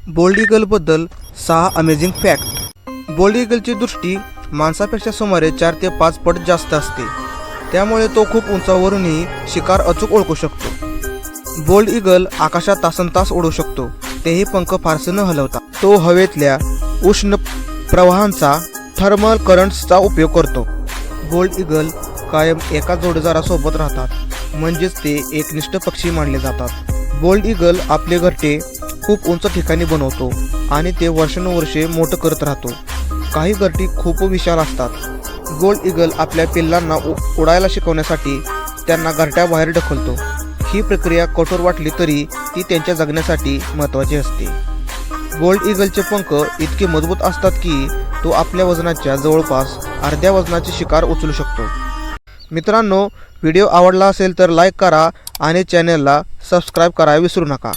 Bold ईगलबद्दल 6 amazing fact. Bald ईगलची दृष्टी माणसापेक्षा सुमारे 4 ते 5 पट जास्त असते, त्यामुळे तो खूप उंचावरूनही शिकार अचूक ओळखू शकतो। बोल्ड ईगल आकाशात तासनतास उडू शकतो, तेही पंख फारसे न हलवता। तो हवेतल्या उष्ण प्रवाहांचा थर्मल करंट्सचा उपयोग करतो। बोल्ड ईगल कायम एका जोडीदारासोबत राहतात, म्हणजेच ते एकनिष्ठ पक्षी मानले जातात। बोल्ड ईगल आपले घरटे खूप उंच ठिकाणी बनवतो आणि ते वर्षानुवर्षे मोठं करत राहतो। काही घरटी खूप विशाल असतात। बोल्ड ईगल आपल्या पिल्लांना उडायला शिकवण्यासाठी त्यांना घरट्याबाहेर ढकलतो। ही प्रक्रिया कठोर वाटली तरी ती त्यांच्या जगण्यासाठी महत्त्वाची असते। बोल्ड ईगलचे पंख इतके मजबूत असतात की तो आपल्या वजनाच्या जवळपास अर्ध्या वजनाची शिकार उचलू शकतो। मित्रांनो, व्हिडिओ आवडला असेल तर लाईक करा आणि चॅनलला सबस्क्राईब करायला विसरू नका।